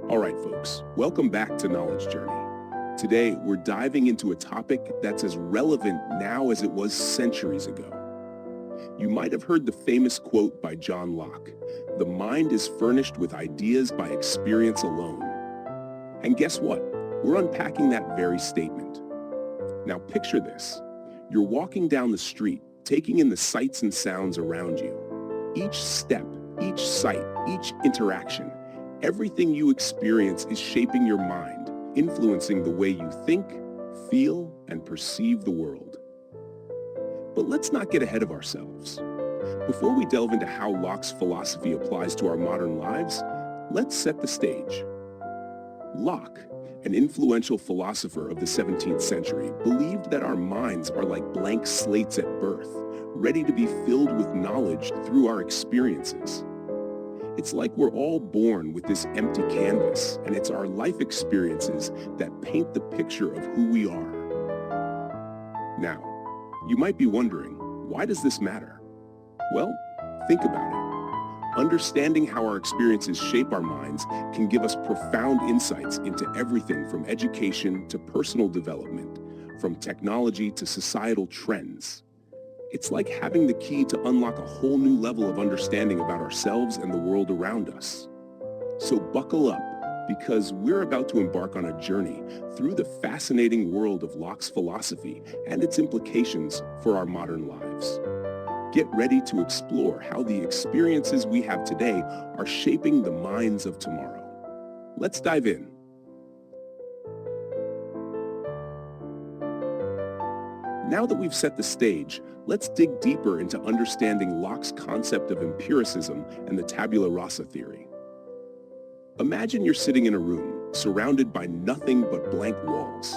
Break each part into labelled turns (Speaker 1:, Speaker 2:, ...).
Speaker 1: All right, folks, welcome back to Knowledge Journey. Today, we're diving into a topic that's as relevant now as it was centuries ago. You might have heard the famous quote by John Locke, "The mind is furnished with ideas by experience alone." And guess what? We're unpacking that very statement. Now picture this. You're walking down the street, taking in the sights and sounds around you. Each step, each sight, each interaction, everything you experience is shaping your mind, influencing the way you think, feel, and perceive the world. But let's not get ahead of ourselves. Before we delve into how Locke's philosophy applies to our modern lives, let's set the stage. Locke, an influential philosopher of the 17th century, believed that our minds are like blank slates at birth, ready to be filled with knowledge through our experiences. It's like we're all born with this empty canvas, and it's our life experiences that paint the picture of who we are. Now, you might be wondering, why does this matter? Well, think about it. Understanding how our experiences shape our minds can give us profound insights into everything from education to personal development, from technology to societal trends. It's like having the key to unlock a whole new level of understanding about ourselves and the world around us. So buckle up, because we're about to embark on a journey through the fascinating world of Locke's philosophy and its implications for our modern lives. Get ready to explore how the experiences we have today are shaping the minds of tomorrow. Let's dive in. Now that we've set the stage, let's dig deeper into understanding Locke's concept of empiricism and the tabula rasa theory. Imagine you're sitting in a room, surrounded by nothing but blank walls.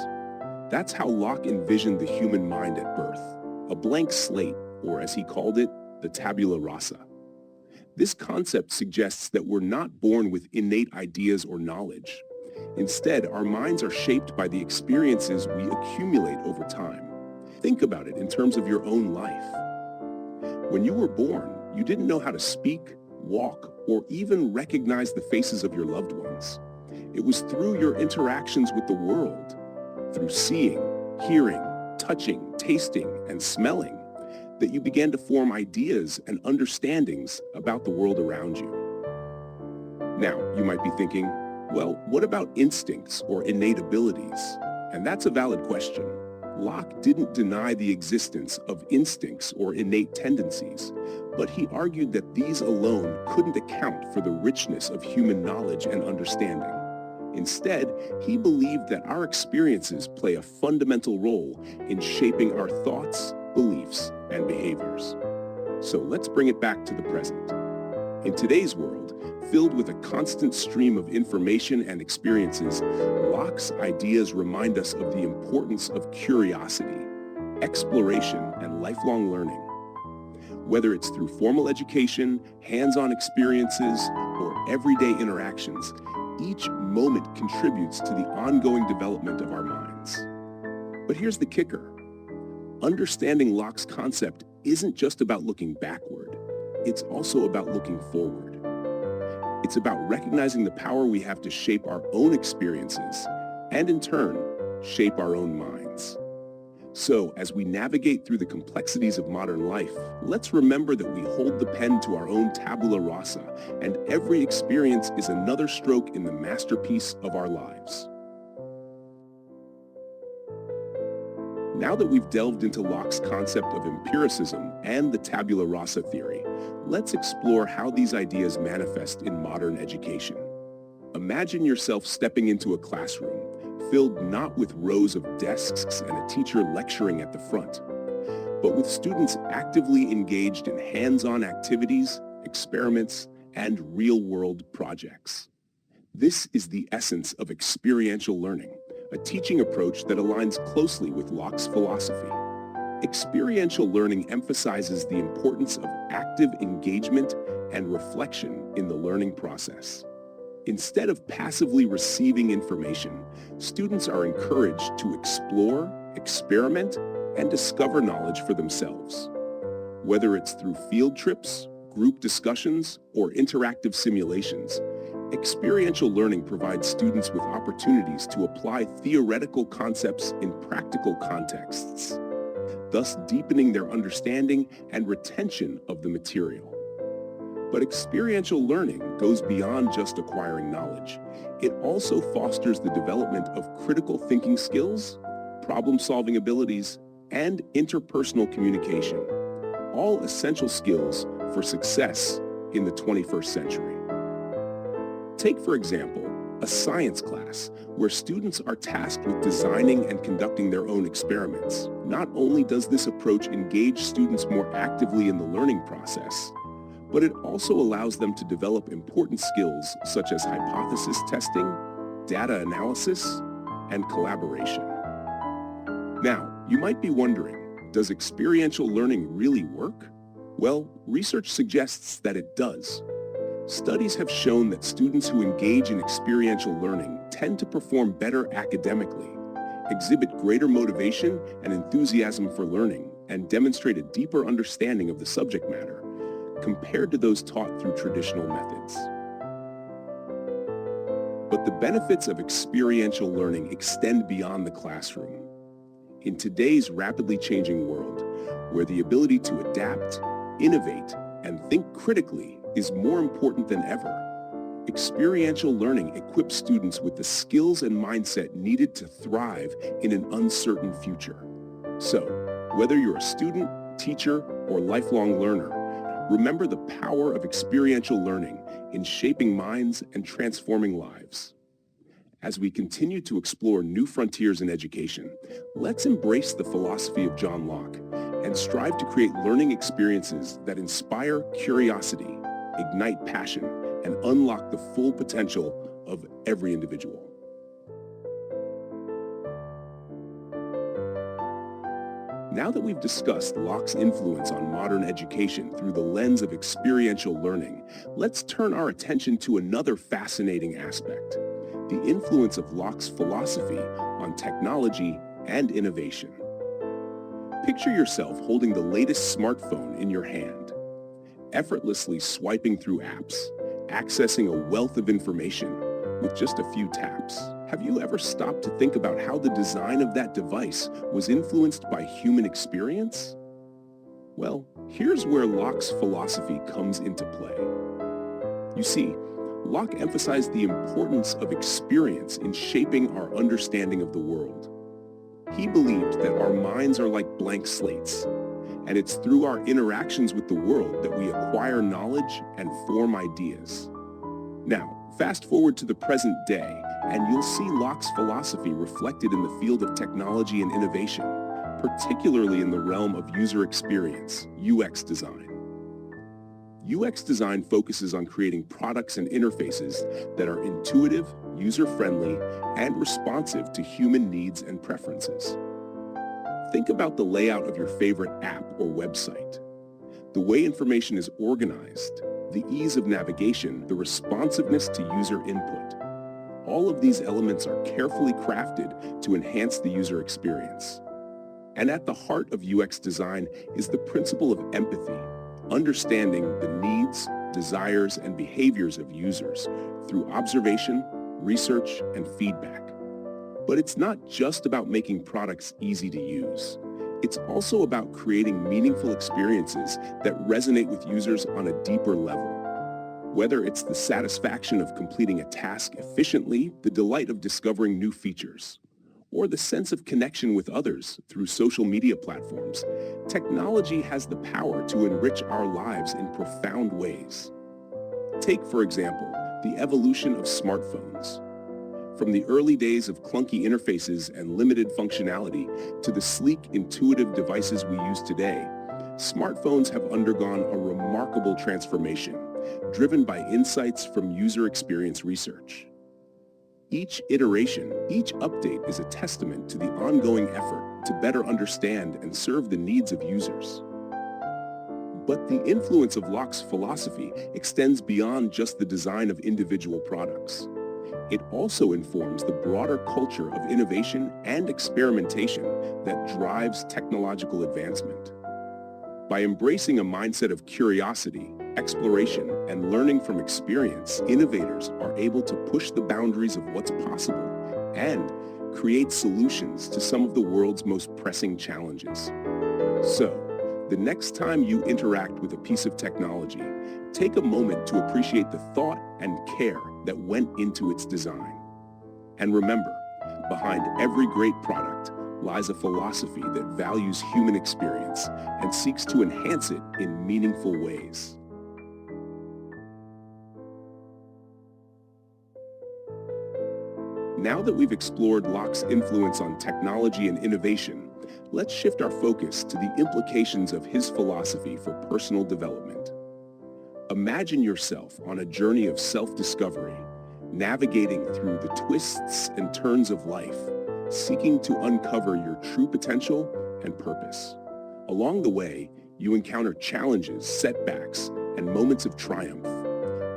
Speaker 1: That's how Locke envisioned the human mind at birth, a blank slate, or as he called it, the tabula rasa. This concept suggests that we're not born with innate ideas or knowledge. Instead, our minds are shaped by the experiences we accumulate over time. Think about it in terms of your own life. When you were born, you didn't know how to speak, walk, or even recognize the faces of your loved ones. It was through your interactions with the world, through seeing, hearing, touching, tasting, and smelling, that you began to form ideas and understandings about the world around you. Now, you might be thinking, well, what about instincts or innate abilities? And that's a valid question. Locke didn't deny the existence of instincts or innate tendencies, but he argued that these alone couldn't account for the richness of human knowledge and understanding. Instead, he believed that our experiences play a fundamental role in shaping our thoughts, beliefs, and behaviors. So let's bring it back to the present. In today's world, filled with a constant stream of information and experiences, Locke's ideas remind us of the importance of curiosity, exploration, and lifelong learning. Whether it's through formal education, hands-on experiences, or everyday interactions, each moment contributes to the ongoing development of our minds. But here's the kicker. Understanding Locke's concept isn't just about looking backward. It's also about looking forward. It's about recognizing the power we have to shape our own experiences and, in turn, shape our own minds. So, as we navigate through the complexities of modern life, let's remember that we hold the pen to our own tabula rasa, and every experience is another stroke in the masterpiece of our lives. Now that we've delved into Locke's concept of empiricism and the tabula rasa theory, let's explore how these ideas manifest in modern education. Imagine yourself stepping into a classroom, filled not with rows of desks and a teacher lecturing at the front, but with students actively engaged in hands-on activities, experiments, and real-world projects. This is the essence of experiential learning, a teaching approach that aligns closely with Locke's philosophy. Experiential learning emphasizes the importance of active engagement and reflection in the learning process. Instead of passively receiving information, students are encouraged to explore, experiment, and discover knowledge for themselves. Whether it's through field trips, group discussions, or interactive simulations, Experiential learning provides students with opportunities to apply theoretical concepts in practical contexts, thus deepening their understanding and retention of the material. But experiential learning goes beyond just acquiring knowledge. It also fosters the development of critical thinking skills, problem-solving abilities, and interpersonal communication, all essential skills for success in the 21st century. Take, for example, a science class where students are tasked with designing and conducting their own experiments. Not only does this approach engage students more actively in the learning process, but it also allows them to develop important skills such as hypothesis testing, data analysis, and collaboration. Now, you might be wondering, does experiential learning really work? Well, research suggests that it does. Studies have shown that students who engage in experiential learning tend to perform better academically, exhibit greater motivation and enthusiasm for learning, and demonstrate a deeper understanding of the subject matter compared to those taught through traditional methods. But the benefits of experiential learning extend beyond the classroom. In today's rapidly changing world, where the ability to adapt, innovate, and think critically is more important than ever, experiential learning equips students with the skills and mindset needed to thrive in an uncertain future. So, whether you're a student, teacher, or lifelong learner, remember the power of experiential learning in shaping minds and transforming lives. As we continue to explore new frontiers in education, let's embrace the philosophy of John Locke and strive to create learning experiences that inspire curiosity, ignite passion, and unlock the full potential of every individual. Now that we've discussed Locke's influence on modern education through the lens of experiential learning, let's turn our attention to another fascinating aspect: the influence of Locke's philosophy on technology and innovation. Picture yourself holding the latest smartphone in your hand, effortlessly swiping through apps, accessing a wealth of information with just a few taps. Have you ever stopped to think about how the design of that device was influenced by human experience? Well, here's where Locke's philosophy comes into play. You see, Locke emphasized the importance of experience in shaping our understanding of the world. He believed that our minds are like blank slates, and it's through our interactions with the world that we acquire knowledge and form ideas. Now, fast forward to the present day, and you'll see Locke's philosophy reflected in the field of technology and innovation, particularly in the realm of user experience, UX design. UX design focuses on creating products and interfaces that are intuitive, user-friendly, and responsive to human needs and preferences. Think about the layout of your favorite app or website, the way information is organized, the ease of navigation, the responsiveness to user input. All of these elements are carefully crafted to enhance the user experience. And at the heart of UX design is the principle of empathy, understanding the needs, desires, and behaviors of users through observation, research, and feedback. But it's not just about making products easy to use. It's also about creating meaningful experiences that resonate with users on a deeper level. Whether it's the satisfaction of completing a task efficiently, the delight of discovering new features, or the sense of connection with others through social media platforms, technology has the power to enrich our lives in profound ways. Take, for example, the evolution of smartphones. From the early days of clunky interfaces and limited functionality to the sleek, intuitive devices we use today, smartphones have undergone a remarkable transformation, driven by insights from user experience research. Each iteration, each update is a testament to the ongoing effort to better understand and serve the needs of users. But the influence of Locke's philosophy extends beyond just the design of individual products. It also informs the broader culture of innovation and experimentation that drives technological advancement. By embracing a mindset of curiosity, exploration, and learning from experience, innovators are able to push the boundaries of what's possible and create solutions to some of the world's most pressing challenges. So, the next time you interact with a piece of technology, take a moment to appreciate the thought and care that went into its design. And remember, behind every great product lies a philosophy that values human experience and seeks to enhance it in meaningful ways. Now that we've explored Locke's influence on technology and innovation, let's shift our focus to the implications of his philosophy for personal development. Imagine yourself on a journey of self-discovery, navigating through the twists and turns of life, seeking to uncover your true potential and purpose. Along the way, you encounter challenges, setbacks, and moments of triumph,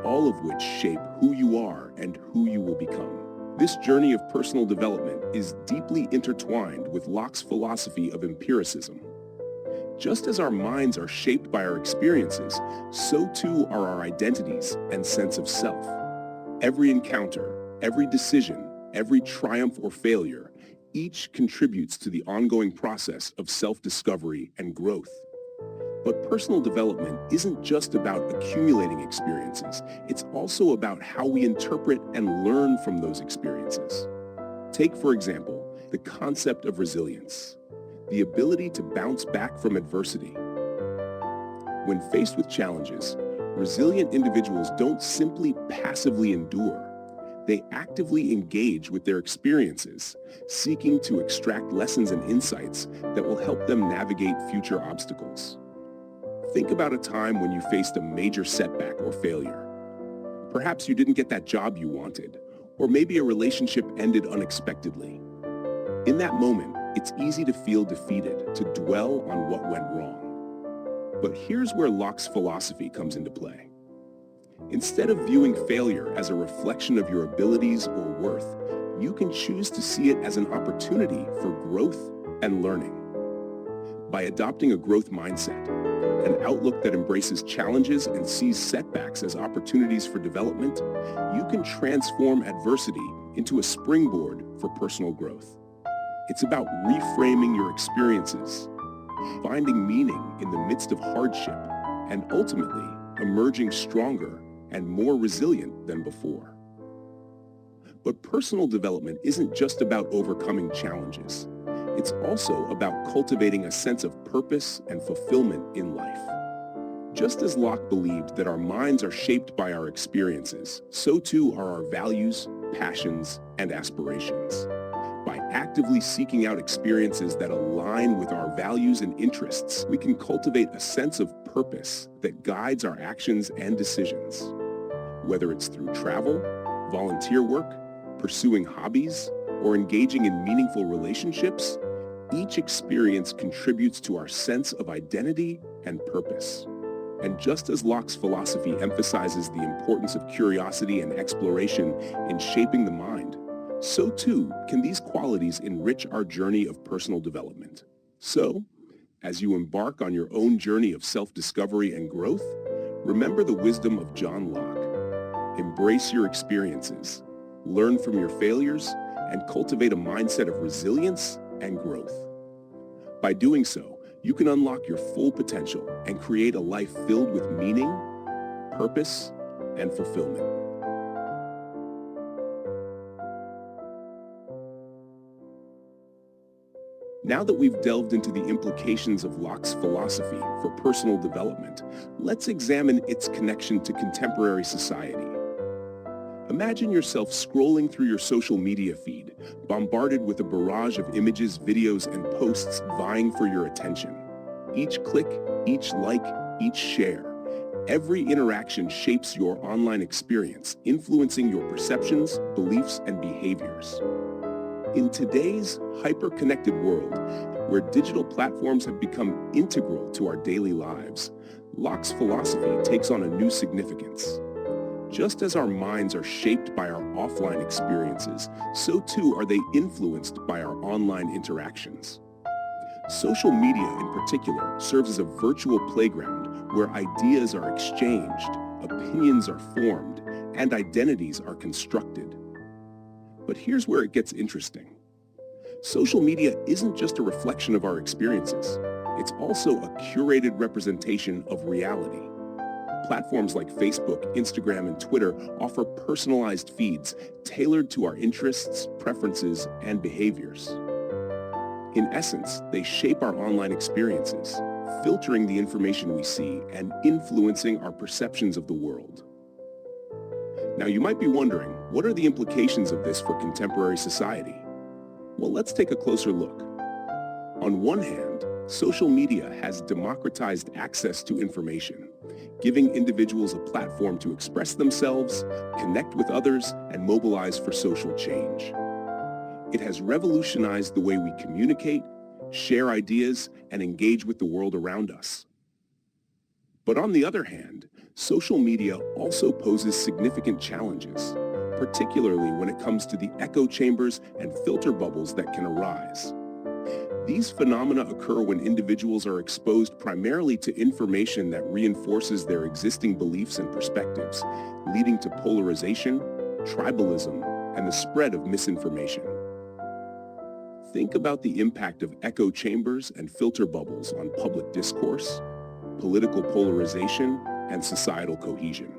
Speaker 1: all of which shape who you are and who you will become. This journey of personal development is deeply intertwined with Locke's philosophy of empiricism. Just as our minds are shaped by our experiences, so too are our identities and sense of self. Every encounter, every decision, every triumph or failure, each contributes to the ongoing process of self-discovery and growth. But personal development isn't just about accumulating experiences. It's also about how we interpret and learn from those experiences. Take, for example, the concept of resilience, the ability to bounce back from adversity. When faced with challenges, resilient individuals don't simply passively endure. They actively engage with their experiences, seeking to extract lessons and insights that will help them navigate future obstacles. Think about a time when you faced a major setback or failure. Perhaps you didn't get that job you wanted, or maybe a relationship ended unexpectedly. In that moment, it's easy to feel defeated, to dwell on what went wrong. But here's where Locke's philosophy comes into play. Instead of viewing failure as a reflection of your abilities or worth, you can choose to see it as an opportunity for growth and learning. By adopting a growth mindset, an outlook that embraces challenges and sees setbacks as opportunities for development, you can transform adversity into a springboard for personal growth. It's about reframing your experiences, finding meaning in the midst of hardship, and ultimately emerging stronger and more resilient than before. But personal development isn't just about overcoming challenges. It's also about cultivating a sense of purpose and fulfillment in life. Just as Locke believed that our minds are shaped by our experiences, so too are our values, passions, and aspirations. By actively seeking out experiences that align with our values and interests, we can cultivate a sense of purpose that guides our actions and decisions. Whether it's through travel, volunteer work, pursuing hobbies, or engaging in meaningful relationships, each experience contributes to our sense of identity and purpose. And just as Locke's philosophy emphasizes the importance of curiosity and exploration in shaping the mind, so too can these qualities enrich our journey of personal development. So, as you embark on your own journey of self-discovery and growth, remember the wisdom of John Locke. Embrace your experiences, learn from your failures, and cultivate a mindset of resilience and growth. By doing so, you can unlock your full potential and create a life filled with meaning, purpose, and fulfillment. Now that we've delved into the implications of Locke's philosophy for personal development, let's examine its connection to contemporary society. Imagine yourself scrolling through your social media feed, bombarded with a barrage of images, videos, and posts vying for your attention. Each click, each like, each share, every interaction shapes your online experience, influencing your perceptions, beliefs, and behaviors. In today's hyper-connected world, where digital platforms have become integral to our daily lives, Locke's philosophy takes on a new significance. Just as our minds are shaped by our offline experiences, so too are they influenced by our online interactions. Social media in particular serves as a virtual playground where ideas are exchanged, opinions are formed, and identities are constructed. But here's where it gets interesting. Social media isn't just a reflection of our experiences. It's also a curated representation of reality. Platforms like Facebook, Instagram, and Twitter offer personalized feeds tailored to our interests, preferences, and behaviors. In essence, they shape our online experiences, filtering the information we see and influencing our perceptions of the world. Now, you might be wondering, what are the implications of this for contemporary society? Well, let's take a closer look. On one hand, social media has democratized access to information, giving individuals a platform to express themselves, connect with others, and mobilize for social change. It has revolutionized the way we communicate, share ideas, and engage with the world around us. But on the other hand, social media also poses significant challenges, particularly when it comes to the echo chambers and filter bubbles that can arise. These phenomena occur when individuals are exposed primarily to information that reinforces their existing beliefs and perspectives, leading to polarization, tribalism, and the spread of misinformation. Think about the impact of echo chambers and filter bubbles on public discourse, political polarization, and societal cohesion.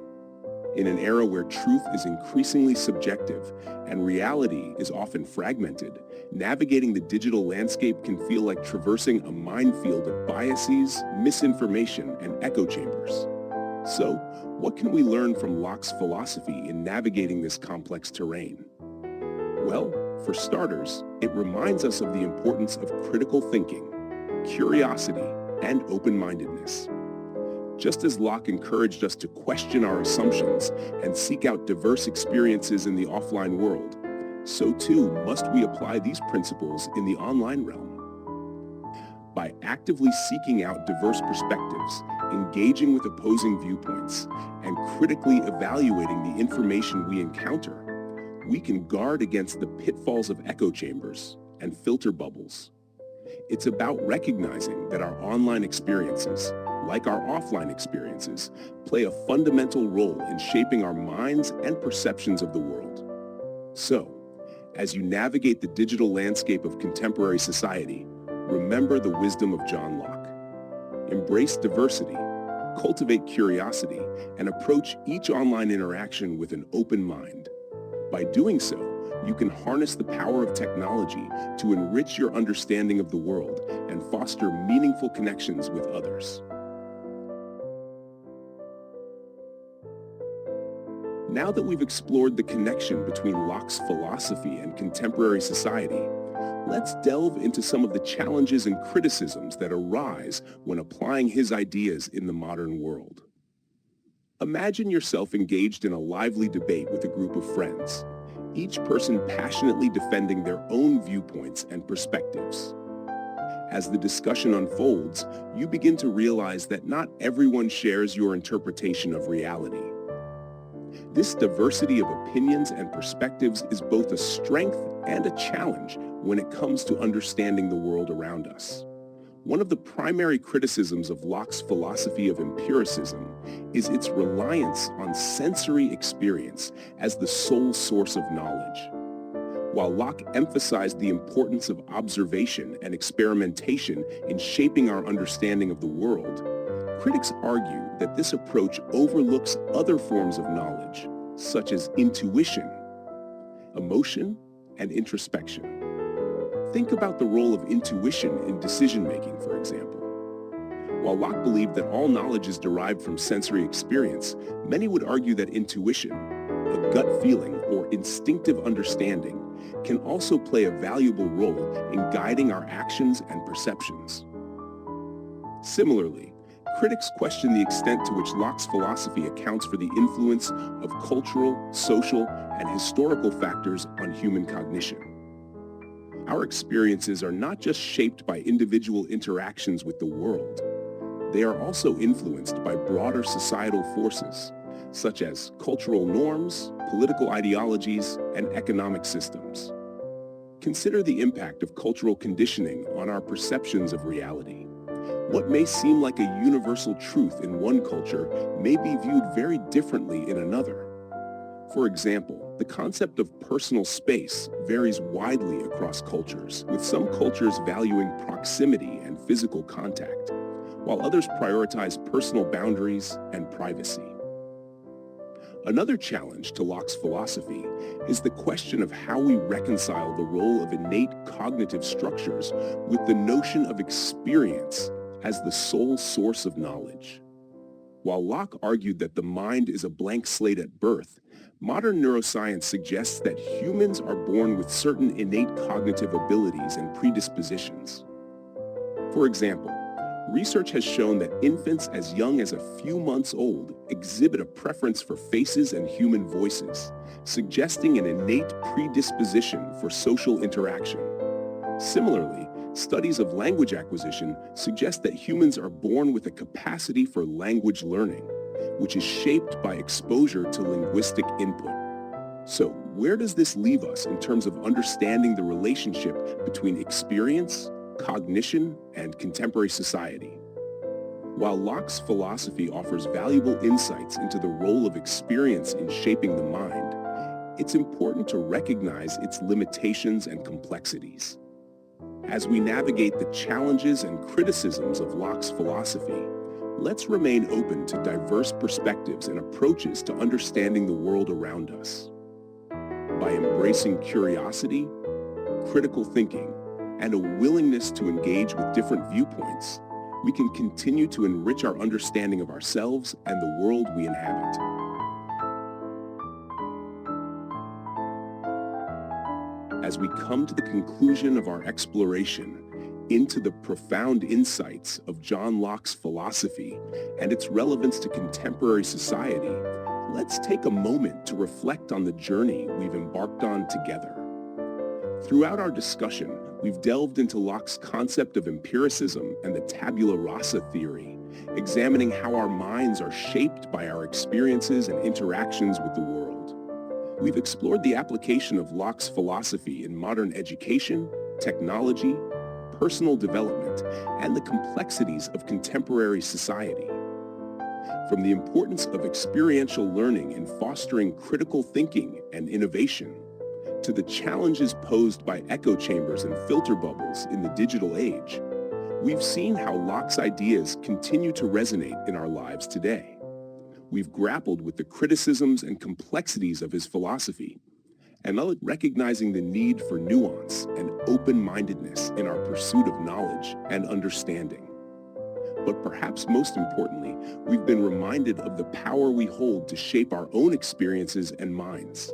Speaker 1: In an era where truth is increasingly subjective and reality is often fragmented, navigating the digital landscape can feel like traversing a minefield of biases, misinformation, and echo chambers. So, what can we learn from Locke's philosophy in navigating this complex terrain? Well, for starters, it reminds us of the importance of critical thinking, curiosity, and open-mindedness. Just as Locke encouraged us to question our assumptions and seek out diverse experiences in the offline world, so too must we apply these principles in the online realm. By actively seeking out diverse perspectives, engaging with opposing viewpoints, and critically evaluating the information we encounter, we can guard against the pitfalls of echo chambers and filter bubbles. It's about recognizing that our online experiences, like our offline experiences, play a fundamental role in shaping our minds and perceptions of the world. So, as you navigate the digital landscape of contemporary society, remember the wisdom of John Locke. Embrace diversity, cultivate curiosity, and approach each online interaction with an open mind. By doing so, you can harness the power of technology to enrich your understanding of the world and foster meaningful connections with others. Now that we've explored the connection between Locke's philosophy and contemporary society, let's delve into some of the challenges and criticisms that arise when applying his ideas in the modern world. Imagine yourself engaged in a lively debate with a group of friends, each person passionately defending their own viewpoints and perspectives. As the discussion unfolds, you begin to realize that not everyone shares your interpretation of reality. This diversity of opinions and perspectives is both a strength and a challenge when it comes to understanding the world around us. One of the primary criticisms of Locke's philosophy of empiricism is its reliance on sensory experience as the sole source of knowledge. While Locke emphasized the importance of observation and experimentation in shaping our understanding of the world, critics argue that this approach overlooks other forms of knowledge, such as intuition, emotion, and introspection. Think about the role of intuition in decision-making, for example. While Locke believed that all knowledge is derived from sensory experience, many would argue that intuition, a gut feeling or instinctive understanding, can also play a valuable role in guiding our actions and perceptions. Similarly, critics question the extent to which Locke's philosophy accounts for the influence of cultural, social, and historical factors on human cognition. Our experiences are not just shaped by individual interactions with the world. They are also influenced by broader societal forces, such as cultural norms, political ideologies, and economic systems. Consider the impact of cultural conditioning on our perceptions of reality. What may seem like a universal truth in one culture may be viewed very differently in another. For example, the concept of personal space varies widely across cultures, with some cultures valuing proximity and physical contact, while others prioritize personal boundaries and privacy. Another challenge to Locke's philosophy is the question of how we reconcile the role of innate cognitive structures with the notion of experience as the sole source of knowledge. While Locke argued that the mind is a blank slate at birth, modern neuroscience suggests that humans are born with certain innate cognitive abilities and predispositions. For example, research has shown that infants as young as a few months old exhibit a preference for faces and human voices, suggesting an innate predisposition for social interaction. Similarly, studies of language acquisition suggest that humans are born with a capacity for language learning, which is shaped by exposure to linguistic input. So, where does this leave us in terms of understanding the relationship between experience, cognition, and contemporary society? While Locke's philosophy offers valuable insights into the role of experience in shaping the mind, it's important to recognize its limitations and complexities. As we navigate the challenges and criticisms of Locke's philosophy, let's remain open to diverse perspectives and approaches to understanding the world around us. By embracing curiosity, critical thinking, and a willingness to engage with different viewpoints, we can continue to enrich our understanding of ourselves and the world we inhabit. As we come to the conclusion of our exploration into the profound insights of John Locke's philosophy and its relevance to contemporary society, let's take a moment to reflect on the journey we've embarked on together. Throughout our discussion, we've delved into Locke's concept of empiricism and the tabula rasa theory, examining how our minds are shaped by our experiences and interactions with the world. We've explored the application of Locke's philosophy in modern education, technology, personal development, and the complexities of contemporary society. From the importance of experiential learning in fostering critical thinking and innovation, to the challenges posed by echo chambers and filter bubbles in the digital age, we've seen how Locke's ideas continue to resonate in our lives today. We've grappled with the criticisms and complexities of his philosophy, and recognizing the need for nuance and open-mindedness in our pursuit of knowledge and understanding. But perhaps most importantly, we've been reminded of the power we hold to shape our own experiences and minds.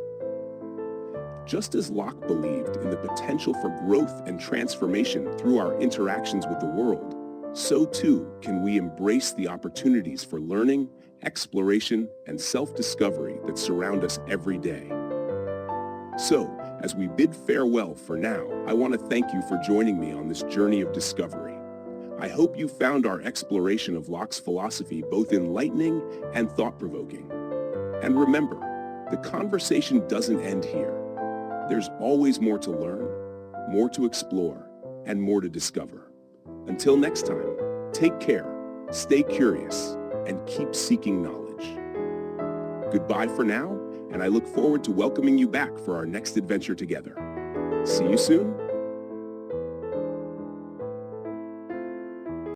Speaker 1: Just as Locke believed in the potential for growth and transformation through our interactions with the world, so too can we embrace the opportunities for learning, exploration, and self-discovery that surround us every day. So, as we bid farewell for now, I want to thank you for joining me on this journey of discovery. I hope you found our exploration of Locke's philosophy both enlightening and thought-provoking. And remember, the conversation doesn't end here. There's always more to learn, more to explore, and more to discover. Until next time, take care, stay curious, and keep seeking knowledge. Goodbye for now, and I look forward to welcoming you back for our next adventure together. See you soon.